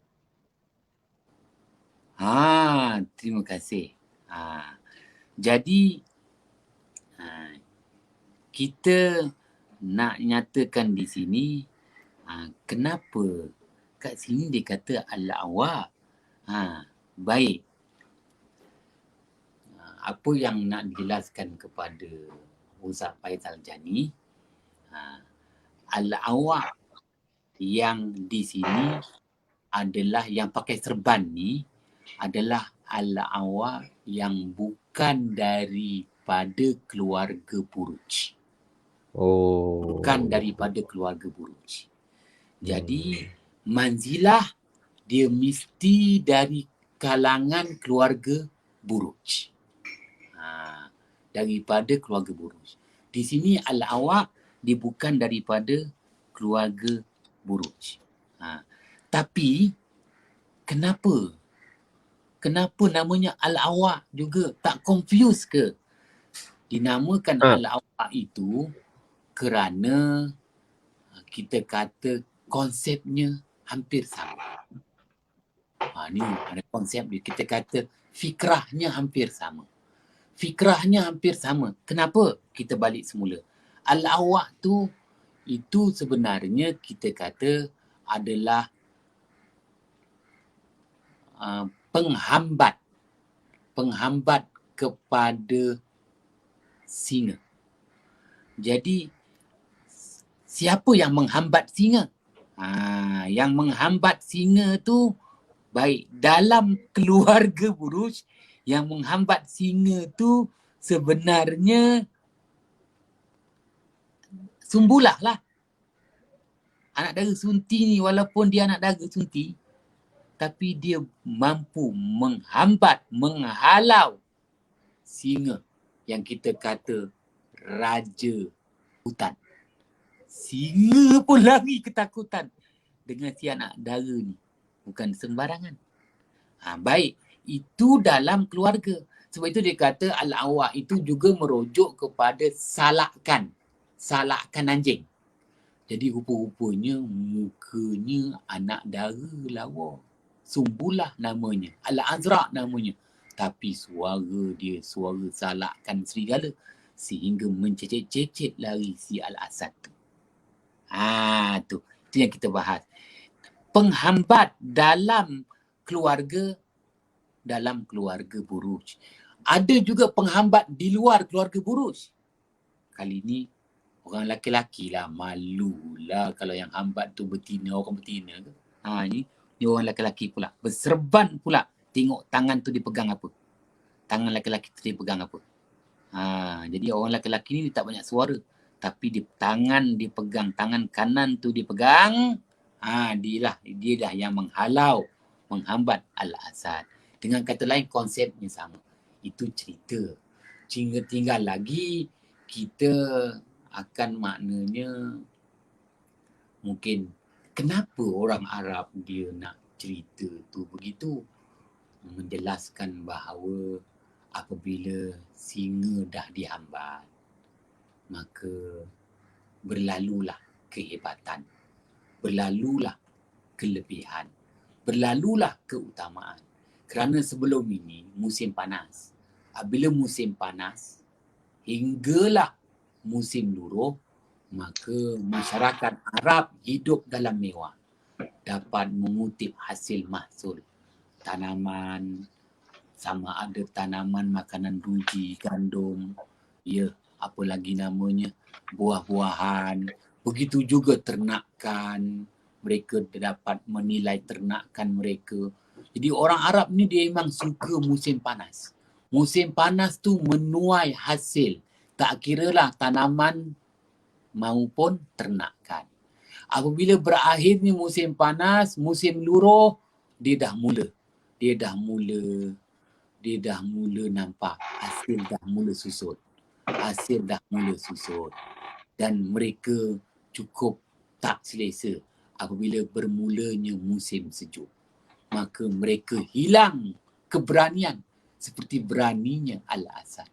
Terima kasih. Jadi kita nak nyatakan di sini kenapa kat sini dia kata Al-Awwa. Baik. apa yang nak dijelaskan kepada Ustaz Faizal Jani, al-awak yang di sini adalah yang pakai serban ni adalah al-awak yang bukan daripada keluarga buruj. Bukan daripada keluarga buruj. Jadi manzilah dia mesti dari kalangan keluarga buruj. Daripada keluarga buruj. Di sini al-awak dia bukan daripada keluarga buruj. Tapi kenapa namanya al-awak juga? Tak confuse ke? Dinamakan al-awak itu kerana kita kata konsepnya hampir sama. Ni ada konsep dia. Kita kata fikrahnya hampir sama. Fikrahnya hampir sama. Kenapa? Kita balik semula. Al-awak tu itu sebenarnya kita kata adalah penghambat kepada singa. Jadi siapa yang menghambat singa? Yang menghambat singa tu baik dalam keluarga buruj, yang menghambat singa tu sebenarnya Sumbulah lah. Anak dara sunti ni walaupun dia anak dara sunti, tapi dia mampu menghambat, menghalau singa yang kita kata raja hutan. Singa pun lari ketakutan dengan si anak dara ni. Bukan sembarangan. Baik, itu dalam keluarga. Sebab itu dia kata al-awak itu juga merujuk kepada salakkan anjing. Jadi rupa-rupanya mukanya anak dara lawa. Sumbulah namanya. Al-Azraq namanya. Tapi suara dia suara salakkan serigala. Sehingga mencecet-cecet lari si Al-Asad tu. Tu. Itu yang kita bahas. Penghambat dalam keluarga buruj. Ada juga penghambat di luar keluarga buruj. Kali ni orang lelaki lah, malulah kalau yang hambat tu orang betina ke. Ni orang lelaki pula. Berserban pula. Tengok tangan tu dipegang apa. Tangan lelaki tu dipegang apa. Jadi orang lelaki ni dia tak banyak suara. Tapi tangan dipegang, tangan kanan tu dipegang. Dia dah yang menghambat Al-Asad. Dengan kata lain konsepnya sama. Itu cerita. Tinggal lagi kita akan maknanya mungkin kenapa orang Arab dia nak cerita tu begitu. Menjelaskan bahawa apabila singa dah dihambat, maka berlalulah kehebatan, berlalulah kelebihan, berlalulah keutamaan. Kerana sebelum ini musim panas. Apabila musim panas hinggalah musim luruh, maka masyarakat Arab hidup dalam mewah. Dapat mengutip hasil mahsul tanaman, sama ada tanaman makanan ruji, gandum, apa lagi namanya, buah-buahan. Begitu juga ternakan, mereka dapat menilai ternakan mereka. Jadi orang Arab ni dia memang suka musim panas. Musim panas tu menuai hasil. Tak kiralah tanaman maupun ternakan. Apabila berakhirnya musim panas, musim luruh, dia dah mula nampak hasil dah mula susut. Dan mereka cukup tak selesa apabila bermulanya musim sejuk. Maka mereka hilang keberanian seperti beraninya Al-Asad.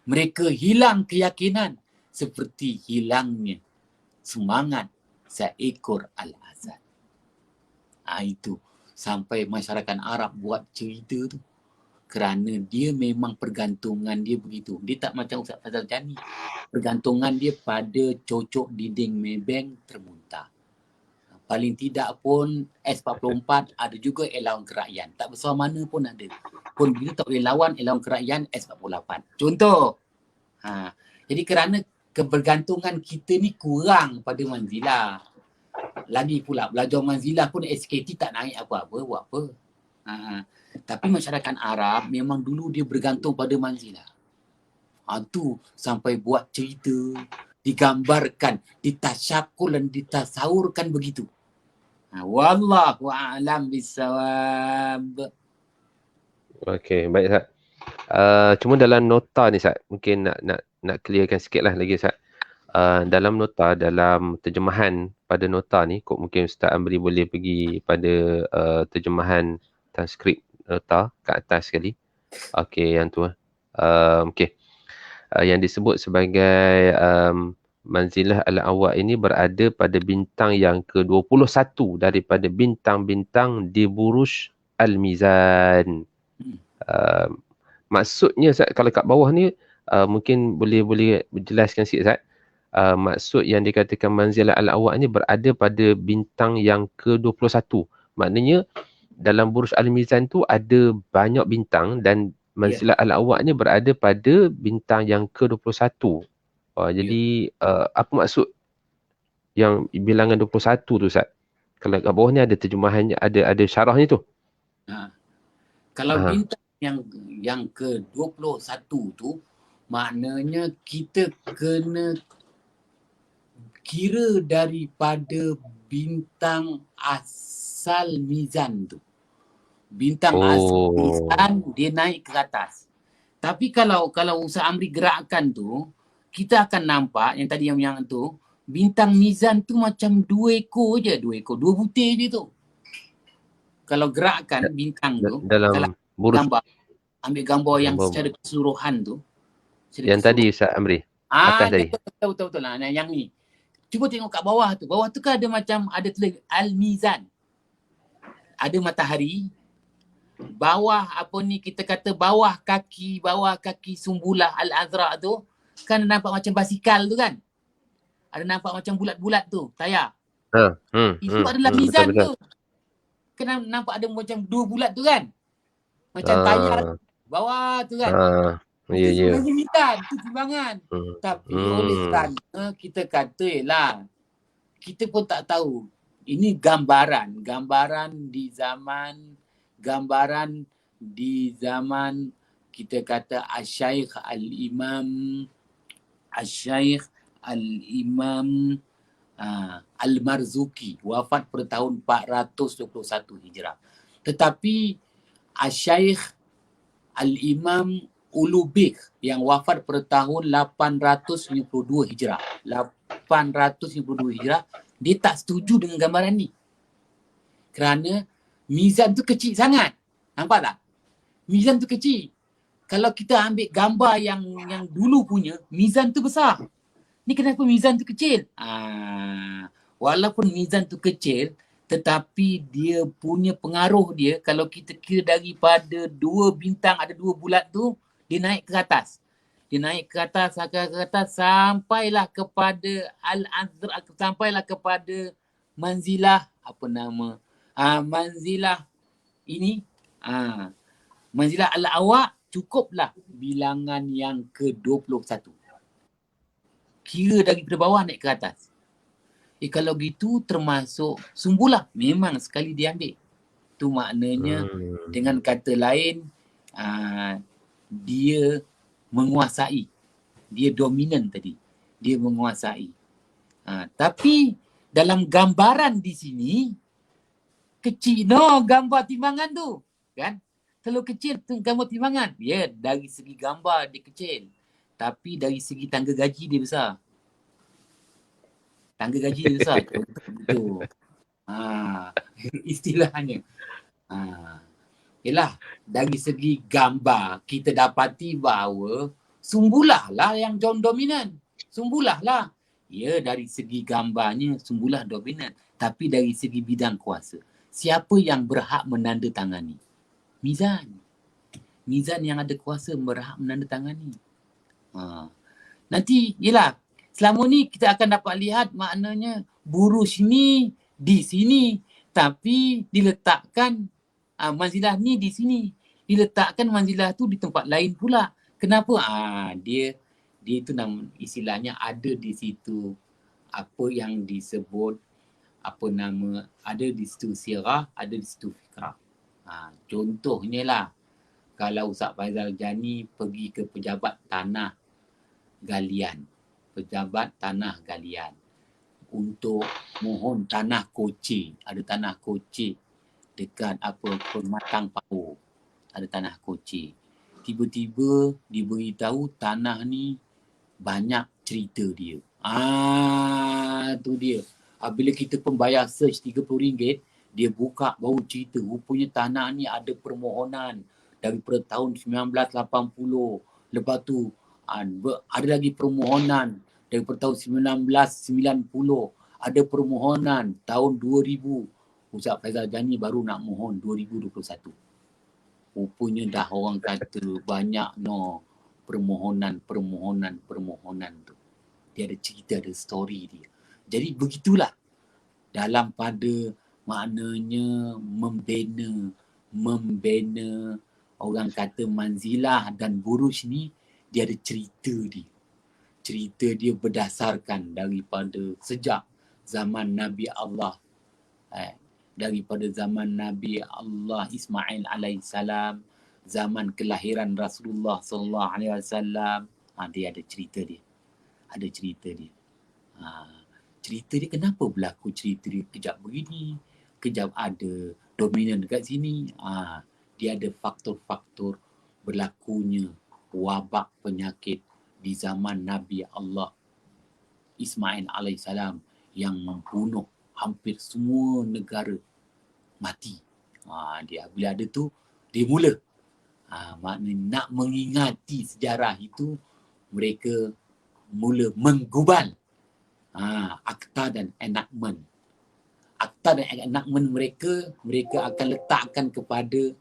Mereka hilang keyakinan seperti hilangnya semangat seekor Al-Asad. Itu sampai masyarakat Arab buat cerita tu. Kerana dia memang pergantungan dia begitu. Dia tak macam Ustaz Faizal Jani. Pergantungan dia pada cocok dinding maybank termuntah. Paling tidak pun S44 ada juga allowance kerakyaan. Tak besar mana pun ada. Pun bila tak boleh lawan allowance kerakyaan S48. Contoh. Jadi kerana kebergantungan kita ni kurang pada manzilah. Lagi pula belajar manzilah pun SKT tak naik apa-apa, buat apa. Tapi masyarakat Arab memang dulu dia bergantung pada manzilah. Tu sampai buat cerita, digambarkan, ditasyakul dan ditasaurkan begitu. Wallahu a'lam bissawab. Okey, baik Ustaz. Cuma dalam nota ni Ustaz, mungkin nak clearkan sikit lah lagi Ustaz. Dalam nota, dalam terjemahan pada nota ni, mungkin Ustaz Amri boleh pergi pada terjemahan transkrip nota kat atas sekali. Okey, yang tu. Okey. Yang disebut sebagai Manzilah Al-Awwaq ini berada pada bintang yang ke-21 daripada bintang-bintang di Buruj Al-Mizan. Maksudnya Ustaz, kalau kat bawah ni mungkin boleh jelaskan sikit Ustaz. Maksud yang dikatakan Manzilah Al-Awwaq ni berada pada bintang yang ke-21. Maknanya dalam Buruj Al-Mizan tu ada banyak bintang dan Manzilah Al-Awwaq ni berada pada bintang yang ke-21. Jadi apa maksud yang bilangan 21 tu Ustaz? Kalau kat bawah ni ada terjemahannya, ada syarahnya tu. Kalau bintang yang ke-21 tu, maknanya kita kena kira daripada bintang asal mizan tu. Bintang asal mizan dia naik ke atas. Tapi kalau Ustaz Amri gerakkan tu, kita akan nampak yang tadi yang tu, bintang mizan tu macam 2 ekor je, 2 butir je tu. Kalau gerakkan bintang tu, dalam gambar, ambil gambar yang secara keseluruhan tu. Yang tadi Ustaz Amri, atas tadi. Betul lah. Yang ni. Cuba tengok kat bawah tu. Bawah tu kan ada macam, ada tulis Al-Mizan. Ada matahari. Bawah apa ni kita kata bawah kaki sumbulah Al-Azraq tu. Kan nampak macam basikal tu kan. Ada nampak macam bulat-bulat tu. Tayar. Itu adalah mizan betul. Tu. Kan nampak ada macam 2 bulat tu kan. Macam tayar bawah tu kan. Itu sebenarnya mizan. Itu timbangan. Tapi oleh kerana kita kata lah. Kita pun tak tahu. Ini gambaran. Gambaran di zaman kita kata Asy-Syaikh Al-Imam Al-Marzuki wafat pada tahun 421 Hijrah. Tetapi Asy-Syaikh Al-Imam Ulubik yang wafat pada tahun 852 Hijrah. 852 Hijrah, dia tak setuju dengan gambaran ni. Kerana mizan tu kecil sangat. Nampak tak? Mizan tu kecil. Kalau kita ambil gambar yang dulu punya, mizan tu besar. Ni kenapa mizan tu kecil? Walaupun mizan tu kecil, tetapi dia punya pengaruh dia, kalau kita kira daripada 2 bintang, ada 2 bulat tu, dia naik ke atas. Dia naik ke atas, sampailah kepada Al-Azraq, sampailah kepada manzilah, manzilah ini, manzilah Al-Awwaq, cukuplah bilangan yang ke-21. Kira daripada bawah naik ke atas. Kalau gitu termasuk sumbulah. Memang sekali diambil. Itu maknanya dengan kata lain, dia menguasai. Dia dominan tadi. Dia menguasai. Tapi dalam gambaran di sini, kecil gambar timbangan tu. Kan? Terlalu kecil tu gambar timbangan. Ya, dari segi gambar dia kecil. Tapi dari segi tangga gaji dia besar. Tangga gaji dia besar. Betul. Istilahnya. Yalah, dari segi gambar kita dapati bahawa sumbulah lah yang dominan. Sumbulah lah. Ya, dari segi gambarnya sumbulah dominan. Tapi dari segi bidang kuasa, siapa yang berhak menandatangani? Mizan. Mizan yang ada kuasa berhak menandatangani. Nanti, yelah, selama ni kita akan dapat lihat maknanya buruj ni di sini, tapi diletakkan manzilah ni di sini, diletakkan manzilah tu di tempat lain pula. Kenapa? Dia itu istilahnya ada di situ apa yang disebut ada di situ sirah, ada di situ fikrah. Contohnya lah, kalau Ustaz Faizal Jani pergi ke pejabat tanah galian untuk mohon tanah kocik, ada tanah kocik dekat Pematang Power, ada tanah kocik. Tiba-tiba diberitahu tanah ni banyak cerita dia. Tu dia. Bila kita pembayar search RM30, dia buka baru cerita. Rupanya tanah ni ada permohonan daripada tahun 1980. Lepas tu ada lagi permohonan daripada tahun 1990. Ada permohonan tahun 2000. Ustaz Faizal Jani baru nak mohon 2021. Rupanya dah orang kata banyak permohonan tu. Dia ada cerita, ada story dia. Jadi begitulah dalam pada maknanya membina orang kata manzilah dan buruj ni, dia ada cerita dia. Cerita dia berdasarkan daripada sejak zaman Nabi Allah, daripada zaman Nabi Allah Ismail alaihissalam, zaman kelahiran Rasulullah sallallahu alaihi wasallam. Dia ada cerita dia. Ada cerita dia. Cerita dia kenapa berlaku cerita dia kejap begini, kejap ada dominan dekat sini. Dia ada faktor-faktor berlakunya wabak penyakit di zaman Nabi Allah Ismail alaihissalam yang membunuh hampir semua negara mati. Dia bila ada tu, dia mula maknanya nak mengingati sejarah itu, mereka mula menggubal akta dan enactment. Akta dan enactment mereka akan letakkan kepada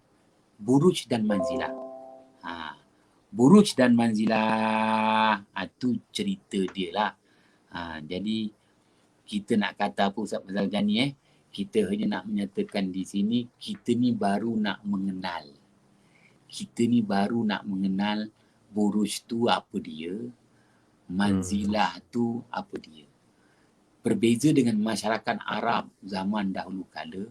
buruj dan manzilah. Buruj dan manzilah, tu cerita dia lah. Jadi kita nak kata apa Ustaz Faizal Jani, kita hanya nak menyatakan di sini, kita ni baru nak mengenal. Kita ni baru nak mengenal buruj tu apa dia, manzilah tu apa dia. Berbeza dengan masyarakat Arab zaman dahulu kala,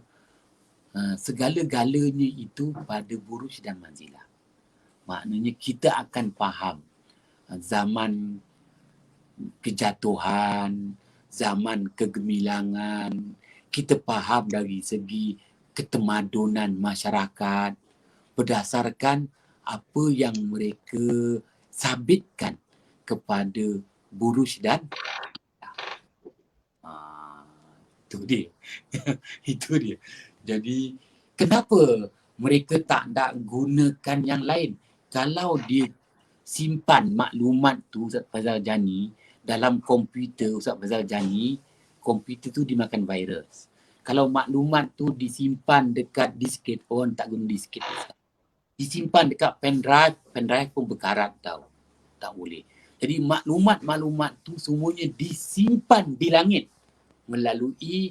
segala-galanya itu pada buruj dan manzilah. Maknanya kita akan faham zaman kejatuhan, zaman kegemilangan, kita faham dari segi ketemadunan masyarakat berdasarkan apa yang mereka sabitkan kepada buruj dan itu dia. Itu dia. Jadi kenapa mereka tak nak gunakan yang lain? Kalau dia simpan maklumat tu Ustaz Faizal Jani dalam komputer Ustaz Faizal Jani, komputer tu dimakan virus. Kalau maklumat tu disimpan dekat disket, orang tak guna disket. Disimpan dekat pendrive pun berkarat tau. Tak boleh. Jadi maklumat-maklumat tu semuanya disimpan di langit melalui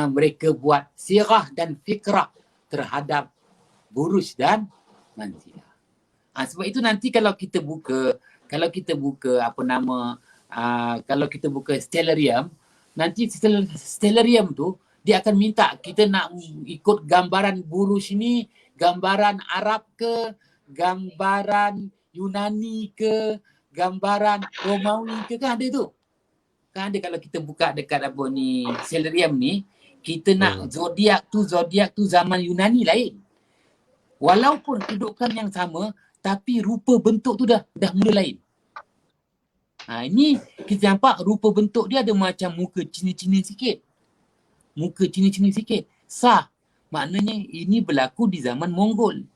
mereka buat sirah dan fikrah terhadap buruj dan manzilah. Sebab itu nanti kalau kita buka kalau kita buka Stellarium, nanti Stellarium tu dia akan minta kita nak ikut gambaran buruj ni, gambaran Arab ke, gambaran Yunani ke, gambaran Romawi ke, kan ada tu. Kan ada kalau kita buka dekat Stellarium ni, kita nak zodiak tu zaman Yunani lain. Walaupun kedudukan yang sama, tapi rupa bentuk tu dah mula lain. Ini kita nampak rupa bentuk dia ada macam muka Cina-Cina sikit. Sah. Maknanya ini berlaku di zaman Mongol.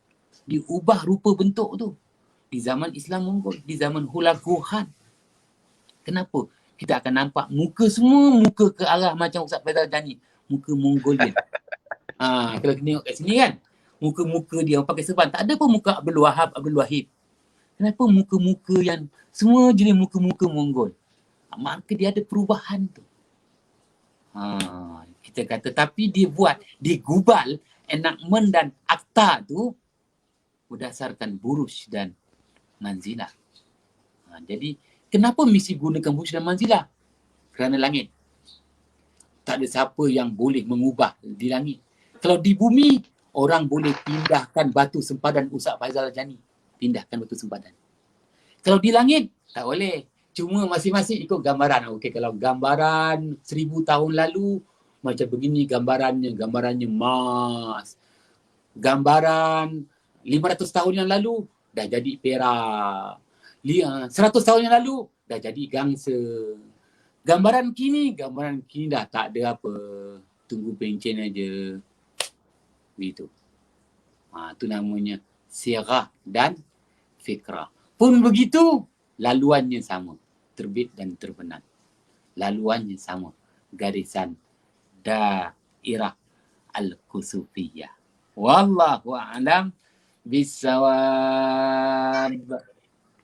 Diubah rupa bentuk tu. Di zaman Islam Mongol. Di zaman Hulagu Khan. Kenapa? Kita akan nampak muka ke arah macam Ustaz Faizal Jani. Muka Mongolian. Kalau kita tengok kat sini kan. Muka-muka dia pakai serban. Tak ada pun muka Abdul Wahid. Kenapa muka-muka yang semua jenis muka-muka Mongol? Maka dia ada perubahan tu. Kita kata, tapi dia buat, dia gubal enactment dan akta tu berdasarkan buruj dan manzilah. Jadi, kenapa mesti gunakan buruj dan manzilah? Kerana langit. Tak ada siapa yang boleh mengubah di langit. Kalau di bumi, orang boleh pindahkan batu sempadan Ustaz Faizal Jani. Pindahkan batu sempadan. Kalau di langit, tak boleh. Cuma masing-masing ikut gambaran. Okey, kalau gambaran 1000 tahun lalu, macam begini gambarannya Mars. Gambaran 500 tahun yang lalu, dah jadi perak. 100 tahun yang lalu, dah jadi gangsa. Gambaran kini dah tak ada apa. Tunggu pencen aja. Begitu. Itu namanya sirah dan fikrah. Pun begitu, laluannya sama. Terbit dan terbenam. Laluannya sama. Garisan dairah al-kusufiyah. Wallahu a'lam bissawab.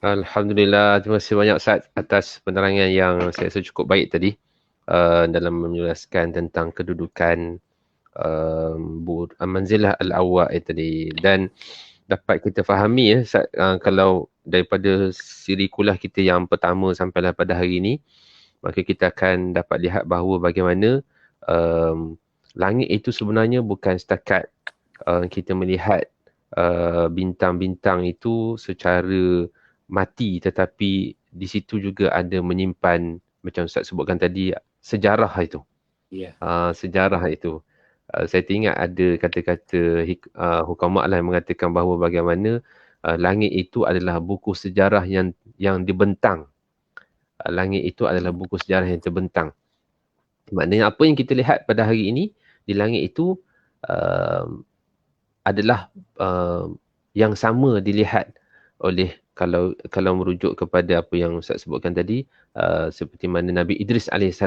Alhamdulillah, terima kasih banyak Ustaz atas penerangan yang saya rasa cukup baik tadi dalam menjelaskan tentang kedudukan manzilah al-awwa tadi, dan dapat kita fahami Ustaz, kalau daripada siri kuliah kita yang pertama sampailah pada hari ini, maka kita akan dapat lihat bahawa bagaimana langit itu sebenarnya bukan setakat kita melihat bintang-bintang itu secara mati, tetapi di situ juga ada menyimpan, macam Ustaz sebutkan tadi, sejarah itu. Yeah. Sejarah itu. Saya teringat ada kata-kata hukama lah yang mengatakan bahawa bagaimana langit itu adalah buku sejarah yang dibentang. Langit itu adalah buku sejarah yang terbentang. Maknanya apa yang kita lihat pada hari ini di langit itu adalah yang sama dilihat oleh, kalau merujuk kepada apa yang Ustaz sebutkan tadi, seperti mana Nabi Idris AS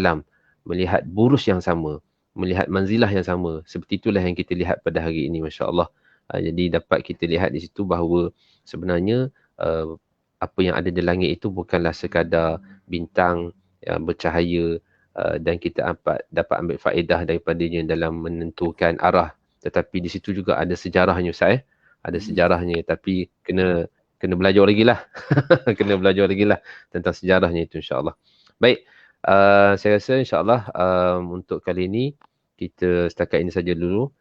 melihat buruj yang sama, melihat manzilah yang sama. Seperti itulah yang kita lihat pada hari ini, masya-Allah. Jadi dapat kita lihat di situ bahawa sebenarnya apa yang ada di langit itu bukanlah sekadar bintang yang bercahaya dan kita dapat ambil faedah daripadanya dalam menentukan arah, tetapi di situ juga ada sejarahnya Ustaz. Ada sejarahnya, tapi kena belajar lagi lah. Kena belajar lagi lah tentang sejarahnya itu, insya-Allah. Baik. Saya rasa insya-Allah untuk kali ini kita setakat ini saja dulu.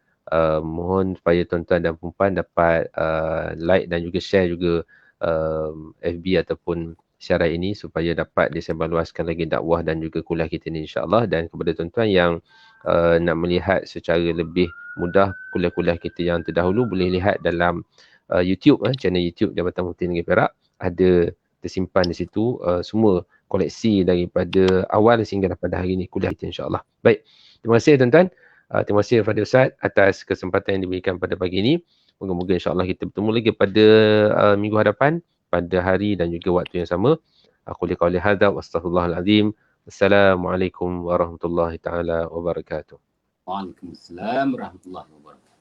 Mohon supaya tuan-tuan dan puan dapat like dan juga share juga FB ataupun siaran ini supaya dapat disebarluaskan lagi dakwah dan juga kuliah kita ni, insya-Allah. Dan kepada tuan-tuan yang nak melihat secara lebih mudah kuliah-kuliah kita yang terdahulu, boleh lihat dalam YouTube, channel YouTube Jabatan Mufti Negeri Perak. Ada tersimpan di situ semua koleksi daripada awal sehingga pada hari ini kuliah kita, insya-Allah. Baik. Terima kasih tuan-tuan. Terima kasih kepada Ustaz atas kesempatan yang diberikan pada pagi ini. Moga-moga insya-Allah kita bertemu lagi pada minggu hadapan pada hari dan juga waktu yang sama. Aku liqauli hadza wa astaghfirullahal azim. Assalamualaikum warahmatullahi taala wabarakatuh. Waalaikumsalam warahmatullahi wabarakatuh.